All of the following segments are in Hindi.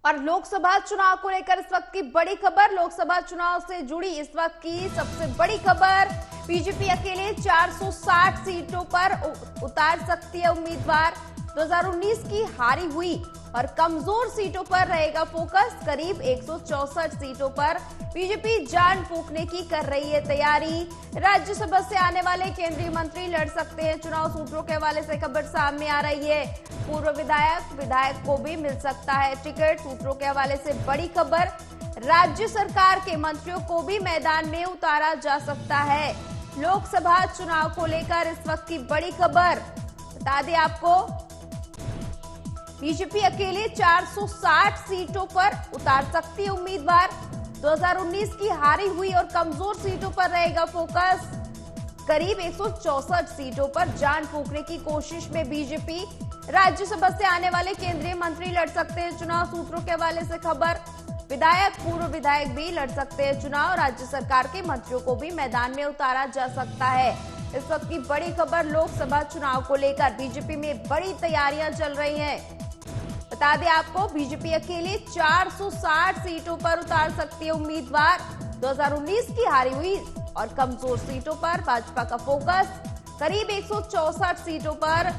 और लोकसभा चुनाव को लेकर इस वक्त की बड़ी खबर, लोकसभा चुनाव से जुड़ी इस वक्त की सबसे बड़ी खबर, बीजेपी अकेले 460 सीटों पर उतार सकती है उम्मीदवार। 2019 की हारी हुई और कमजोर सीटों पर रहेगा फोकस। करीब 164 सीटों पर बीजेपी जान फूंकने की कर रही है तैयारी। राज्यसभा से आने वाले केंद्रीय मंत्री लड़ सकते हैं चुनाव, सूत्रों के हवाले से खबर सामने आ रही है। पूर्व विधायक को भी मिल सकता है टिकट, सूत्रों के हवाले से बड़ी खबर। राज्य सरकार के मंत्रियों को भी मैदान में उतारा जा सकता है। लोकसभा चुनाव को लेकर इस वक्त की बड़ी खबर बता दें आपको, बीजेपी अकेले 460 सीटों पर उतार सकती है उम्मीदवार। 2019 की हारी हुई और कमजोर सीटों पर रहेगा फोकस। करीब 164 सीटों पर जान फूंकने की कोशिश में बीजेपी। राज्यसभा से आने वाले केंद्रीय मंत्री लड़ सकते हैं चुनाव, सूत्रों के हवाले से खबर। पूर्व विधायक भी लड़ सकते हैं चुनाव। राज्य सरकार के मंत्रियों को भी मैदान में उतारा जा सकता है। इस वक्त की बड़ी खबर, लोकसभा चुनाव को लेकर बीजेपी में बड़ी तैयारियां चल रही हैं। बता दें आपको, बीजेपी अकेले 460 सीटों पर उतार सकती है उम्मीदवार। 2019 की हारी हुई और कमजोर सीटों पर भाजपा का फोकस। करीब 164 सीटों पर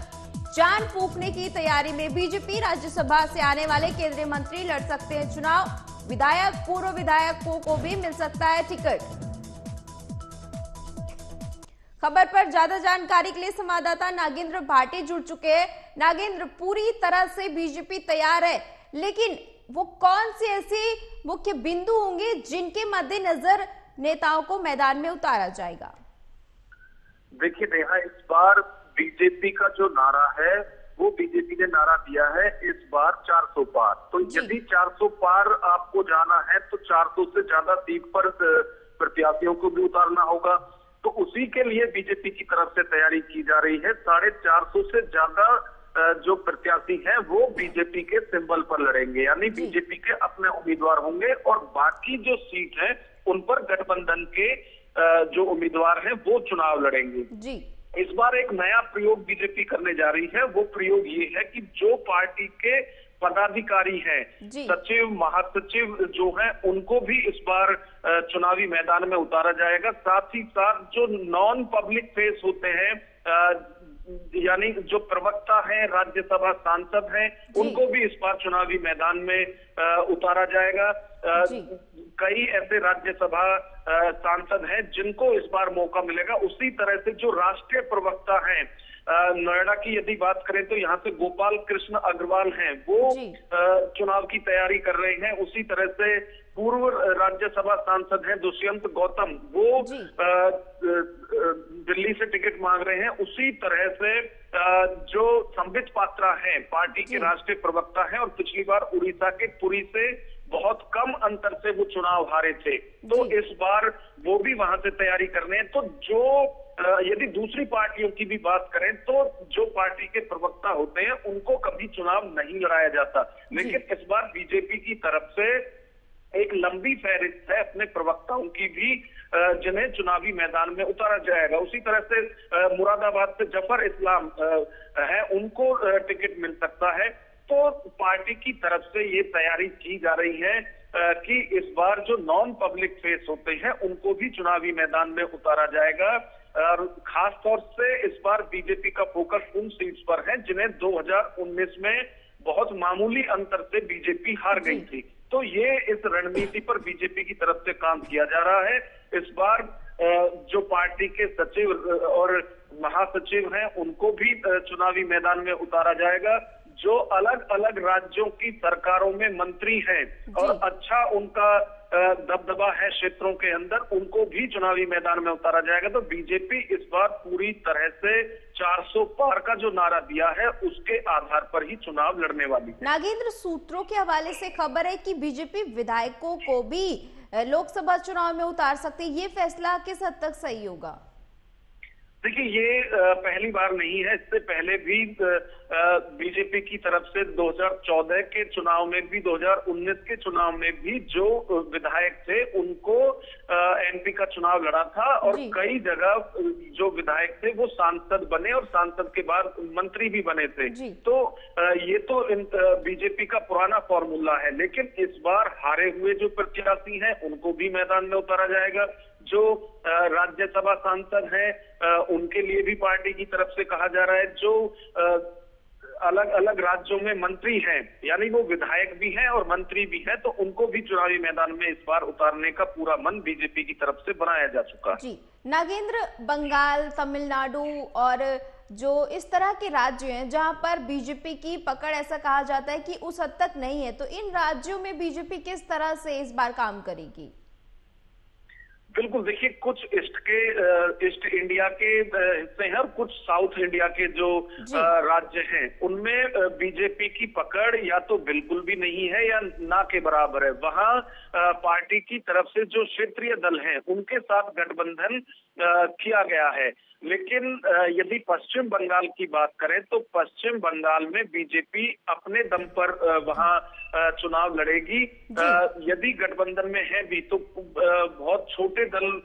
जान फूंकने की तैयारी में बीजेपी। राज्यसभा से आने वाले केंद्रीय मंत्री लड़ सकते हैं चुनाव। पूर्व विधायकों को भी मिल सकता है टिकट। खबर पर ज्यादा जानकारी के लिए संवाददाता नागेंद्र भाटी जुड़ चुके हैं। नागेंद्र, पूरी तरह से बीजेपी तैयार है, लेकिन वो कौन से ऐसे मुख्य बिंदु होंगे जिनके मद्देनजर नेताओं को मैदान में उतारा जाएगा? देखिए नेहा, इस बार बीजेपी का जो नारा है वो बीजेपी ने नारा दिया है इस बार 400 पार। तो यदि 400 पार आपको जाना है तो 400 से ज्यादा सीट पर प्रत्याशियों को भी उतारना होगा। तो उसी के लिए बीजेपी की तरफ से तैयारी की जा रही है। 450 से ज्यादा जो प्रत्याशी हैं वो बीजेपी के सिंबल पर लड़ेंगे, यानी बीजेपी के अपने उम्मीदवार होंगे और बाकी जो सीट है उन पर गठबंधन के जो उम्मीदवार हैं वो चुनाव लड़ेंगे जी। इस बार एक नया प्रयोग बीजेपी करने जा रही है। वो प्रयोग ये है कि जो पार्टी के पदाधिकारी हैं, सचिव, महासचिव जो हैं, उनको भी इस बार चुनावी मैदान में उतारा जाएगा। साथ ही साथ जो नॉन पब्लिक फेस होते हैं, यानी जो प्रवक्ता हैं, राज्यसभा सांसद हैं, उनको भी इस बार चुनावी मैदान में उतारा जाएगा। कई ऐसे राज्यसभा सांसद हैं जिनको इस बार मौका मिलेगा। उसी तरह से जो राष्ट्रीय प्रवक्ता हैं, नोएडा की यदि बात करें तो यहाँ से गोपाल कृष्ण अग्रवाल हैं, वो चुनाव की तैयारी कर रहे हैं। उसी तरह से पूर्व राज्यसभा सांसद हैं दुष्यंत गौतम, वो दिल्ली से टिकट मांग रहे हैं। उसी तरह से जो संबित पात्रा हैं, पार्टी के राष्ट्रीय प्रवक्ता हैं और पिछली बार उड़ीसा के पुरी से बहुत कम अंतर से वो चुनाव हारे थे, तो इस बार वो भी वहां से तैयारी करने हैं। तो जो यदि दूसरी पार्टियों की भी बात करें तो जो पार्टी के प्रवक्ता होते हैं उनको कभी चुनाव नहीं लड़ाया जाता, लेकिन इस बार बीजेपी की तरफ से एक लंबी फहरिस्त है अपने प्रवक्ताओं की भी, जिन्हें चुनावी मैदान में उतारा जाएगा। उसी तरह से मुरादाबाद से जफर इस्लाम है, उनको टिकट मिल सकता है। तो पार्टी की तरफ से ये तैयारी की जा रही है कि इस बार जो नॉन पब्लिक फेस होते हैं उनको भी चुनावी मैदान में उतारा जाएगा। और खास तौर से इस बार बीजेपी का फोकस उन सीट्स पर है जिन्हें 2019 में बहुत मामूली अंतर से बीजेपी हार गई थी। तो ये इस रणनीति पर बीजेपी की तरफ से काम किया जा रहा है। इस बार जो पार्टी के सचिव और महासचिव हैं उनको भी चुनावी मैदान में उतारा जाएगा। जो अलग अलग राज्यों की सरकारों में मंत्री हैं और अच्छा उनका दबदबा है क्षेत्रों के अंदर, उनको भी चुनावी मैदान में उतारा जाएगा। तो बीजेपी इस बार पूरी तरह से 400 पार का जो नारा दिया है उसके आधार पर ही चुनाव लड़ने वाली है। नागेंद्र, सूत्रों के हवाले से खबर है कि बीजेपी विधायकों को भी लोकसभा चुनाव में उतार सकती है। ये फैसला किस हद तक सही होगा? देखिए, ये पहली बार नहीं है। इससे पहले भी बीजेपी की तरफ से 2014 के चुनाव में भी, 2019 के चुनाव में भी जो विधायक थे उनको एमपी का चुनाव लड़ा था, और कई जगह जो विधायक थे वो सांसद बने और सांसद के बाद मंत्री भी बने थे। तो ये तो बीजेपी का पुराना फॉर्मूला है। लेकिन इस बार हारे हुए जो प्रत्याशी हैं उनको भी मैदान में उतारा जाएगा। जो राज्यसभा सांसद हैं उनके लिए भी पार्टी की तरफ से कहा जा रहा है। जो अलग अलग राज्यों में मंत्री हैं, यानी वो विधायक भी हैं और मंत्री भी हैं, तो उनको भी चुनावी मैदान में इस बार उतारने का पूरा मन बीजेपी की तरफ से बनाया जा चुका है। जी नागेंद्र, बंगाल, तमिलनाडु और जो इस तरह के राज्य हैं जहां पर बीजेपी की पकड़, ऐसा कहा जाता है कि उस हद तक नहीं है, तो इन राज्यों में बीजेपी किस तरह से इस बार काम करेगी? बिल्कुल, देखिए, कुछ ईस्ट इंडिया के हिस्से हैं और कुछ साउथ इंडिया के जो राज्य हैं उनमें बीजेपी की पकड़ या तो बिल्कुल भी नहीं है या ना के बराबर है। वहां पार्टी की तरफ से जो क्षेत्रीय दल हैं उनके साथ गठबंधन किया गया है। लेकिन यदि पश्चिम बंगाल की बात करें तो पश्चिम बंगाल में बीजेपी अपने दम पर वहां चुनाव लड़ेगी। यदि गठबंधन में है भी तो बहुत छोटे दल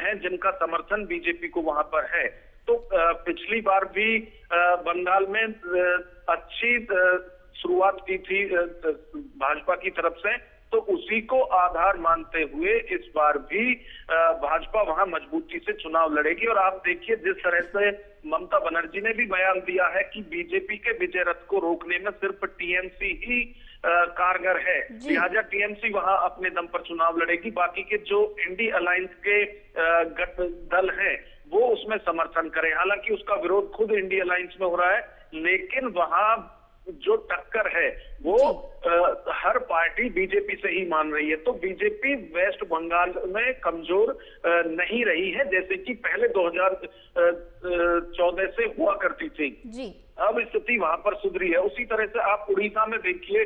हैं जिनका समर्थन बीजेपी को वहां पर है। तो पिछली बार भी बंगाल में अच्छी शुरुआत की थी भाजपा की तरफ से, तो उसी को आधार मानते हुए इस बार भी भाजपा वहां मजबूती से चुनाव लड़ेगी। और आप देखिए, जिस तरह से ममता बनर्जी ने भी बयान दिया है कि बीजेपी के विजय रथ को रोकने में सिर्फ टीएमसी ही कारगर है, लिहाजा टीएमसी वहां अपने दम पर चुनाव लड़ेगी। बाकी के जो इंडी अलायंस के दल हैं वो उसमें समर्थन करें। हालांकि उसका विरोध खुद इंडी अलायंस में हो रहा है, लेकिन वहां जो टक्कर है वो हर पार्टी बीजेपी से ही मान रही है। तो बीजेपी वेस्ट बंगाल में कमजोर नहीं रही है जैसे कि पहले 2014 से हुआ करती थी। अब स्थिति वहां पर सुधरी है। उसी तरह से आप उड़ीसा में देखिए,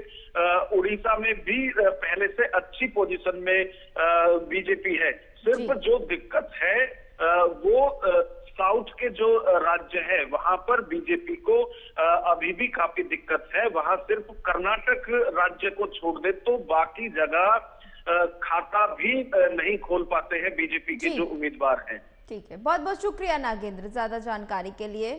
उड़ीसा में भी पहले से अच्छी पोजीशन में बीजेपी है। सिर्फ जो दिक्कत है वो साउथ के जो राज्य है वहां पर बीजेपी को अभी भी काफी दिक्कत है। वहां सिर्फ कर्नाटक राज्य को छोड़ दे तो बाकी जगह खाता भी नहीं खोल पाते हैं बीजेपी के जो उम्मीदवार हैं। ठीक है, बहुत बहुत शुक्रिया नागेंद्र ज्यादा जानकारी के लिए।